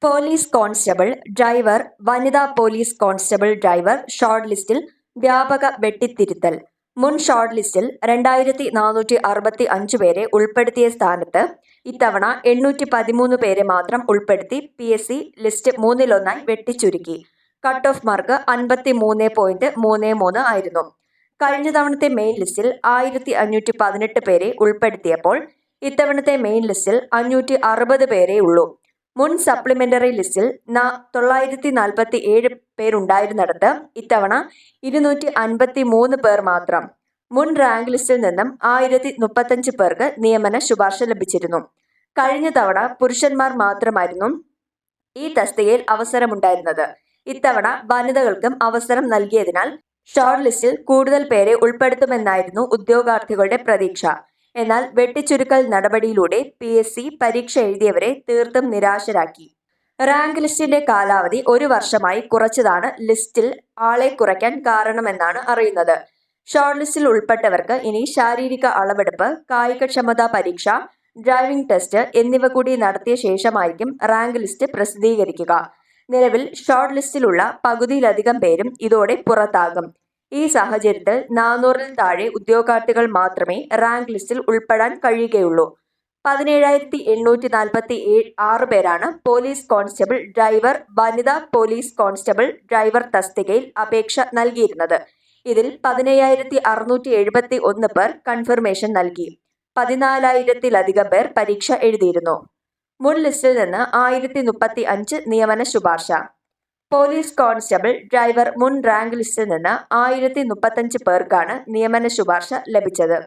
Police constable, driver, വനിതാ police constable driver short ലിസ്റ്റിൽ വ്യാപക വെട്ടിത്തിരുത്തൽ. മുൻ ഷോർട്ട് ലിസ്റ്റിൽ 2465 പേരെ ഉൾപ്പെടുത്തിയ സ്ഥാനത്ത് ഇത്തവണ 813 പേരെ മാത്രം ഉൾപ്പെടുത്തി PSC ലിസ്റ്റ് മൂന്നിലൊന്നായി വെട്ടിച്ചുരുക്കി. കട്ട് ഓഫ് മാർക്ക് 53.33 ആയിരുന്നു. കഴിഞ്ഞ തവണത്തെ മെയിൻ ലിസ്റ്റിൽ 1518 പേരെ ഉൾപ്പെടുത്തിയപ്പോൾ ഇത്തവണത്തെ മെയിൻ ലിസ്റ്റിൽ 560 പേരേ ഉള്ളൂ. മുൻ സപ്ലിമെന്ററി ലിസ്റ്റിൽ 947 പേരുണ്ടായിരുന്നിടത്ത് ഇത്തവണ 253 പേർ മാത്രം. മുൻ റാങ്ക് ലിസ്റ്റിൽ നിന്നും 1035 പേർക്ക് നിയമന ശുപാർശ ലഭിച്ചിരുന്നു. കഴിഞ്ഞ തവണ പുരുഷന്മാർ മാത്രമായിരുന്നു ഈ തസ്തികയിൽ അവസരമുണ്ടായിരുന്നത്. ഇത്തവണ വനിതകൾക്കും അവസരം നൽകിയതിനാൽ ഷോർട്ട് ലിസ്റ്റിൽ കൂടുതൽ പേരെ ഉൾപ്പെടുത്തുമെന്നായിരുന്നു ഉദ്യോഗാർത്ഥികളുടെ പ്രതീക്ഷ. എന്നാൽ വെട്ടിച്ചുരുക്കൽ നടപടിയിലൂടെ PSC പരീക്ഷ എഴുതിയവരെ തീർത്തും നിരാശരാക്കി. റാങ്ക് ലിസ്റ്റിന്റെ കാലാവധി 1 വർഷമായി കുറച്ചതാണ് ലിസ്റ്റിൽ ആളെ കുറയ്ക്കാൻ കാരണമെന്നാണ് അറിയുന്നത്. ഷോർട്ട് ലിസ്റ്റിൽ ഉൾപ്പെട്ടവർക്ക് ഇനി ശാരീരിക അളവെടുപ്പ്, കായികക്ഷമതാ പരീക്ഷ, ഡ്രൈവിംഗ് ടെസ്റ്റ് എന്നിവ കൂടി നടത്തിയ ശേഷമായിരിക്കും റാങ്ക് ലിസ്റ്റ് പ്രസിദ്ധീകരിക്കുക. നിലവിൽ ഷോർട്ട് ലിസ്റ്റിലുള്ള പകുതിയിലധികം പേരും ഇതോടെ പുറത്താകും. ഈ സാഹചര്യത്തിൽ 400-ൽ താഴെ ഉദ്യോഗാർത്ഥികൾ മാത്രമേ റാങ്ക് ലിസ്റ്റിൽ ഉൾപ്പെടാൻ കഴിയുകയുള്ളൂ. 17,846 പേരാണ് പോലീസ് കോൺസ്റ്റബിൾ, ഡ്രൈവർ, വനിതാ പോലീസ് കോൺസ്റ്റബിൾ ഡ്രൈവർ തസ്തികയിൽ അപേക്ഷ നൽകിയിരുന്നത്. ഇതിൽ 15,671 പേർ കൺഫർമേഷൻ നൽകി. 14,000-ലധികം പേർ പരീക്ഷ എഴുതിയിരുന്നു. മുൻ ലിസ്റ്റിൽ നിന്ന് 1035 നിയമന ശുപാർശ. പോലീസ് കോൺസ്റ്റബിൾ, ഡ്രൈവർ മുൻ റാങ്ക് ലിസ്റ്റിൽ നിന്ന് 1035 പേർക്കാണ് നിയമന ശുപാർശ ലഭിച്ചത്.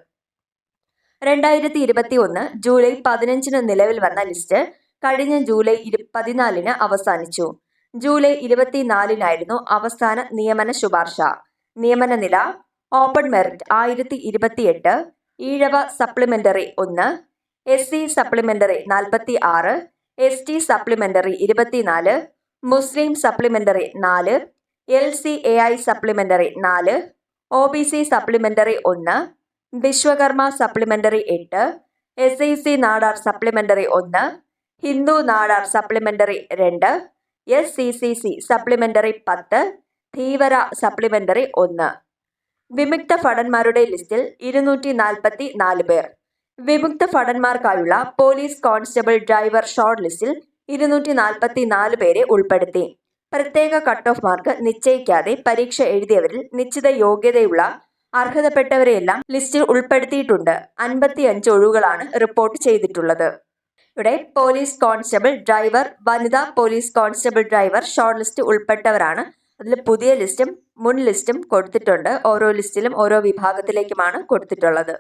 2021 ജൂലൈ 15 നിലവിൽ വന്ന ലിസ്റ്റ് കഴിഞ്ഞ ജൂലൈ 14 അവസാനിച്ചു. ജൂലൈ 24 അവസാന നിയമന ശുപാർശ. നിയമന നില: open merit 1028, Ezhava supplementary 1, SC supplementary 46, ST supplementary 24, Muslim supplementary 4, LCAI supplementary 4, OBC supplementary 1, Vishwakarma supplementary 8, SIC Nadar supplementary 1, Hindu Nadar supplementary 2, SCCC supplementary 10, Dheevara supplementary 1. വിമുക്ത ഭടന്മാരുടെ ലിസ്റ്റിൽ 244 പേർ. വിമുക്ത ഭടന്മാർക്കായുള്ള പോലീസ് കോൺസ്റ്റബിൾ, ഡ്രൈവർ ഷോർട്ട് ലിസ്റ്റിൽ 244 പേരെ ഉൾപ്പെടുത്തി. പ്രത്യേക കട്ട് ഓഫ് മാർക്ക് നിശ്ചയിക്കാതെ പരീക്ഷ എഴുതിയവരിൽ നിശ്ചിത യോഗ്യതയുള്ള അർഹതപ്പെട്ടവരെയെല്ലാം ലിസ്റ്റിൽ ഉൾപ്പെടുത്തിയിട്ടുണ്ട്. 55 ഒഴിവുകളാണ് റിപ്പോർട്ട് ചെയ്തിട്ടുള്ളത്. ഇവിടെ പോലീസ് കോൺസ്റ്റബിൾ, ഡ്രൈവർ, വനിതാ police constable driver short list ഉൾപ്പെട്ടവരാണ്. അതിൽ പുതിയ ലിസ്റ്റും മുൻ ലിസ്റ്റും കൊടുത്തിട്ടുണ്ട്. ഓരോ ലിസ്റ്റിലും ഓരോ വിഭാഗത്തിലേക്കുമാണ് കൊടുത്തിട്ടുള്ളത്.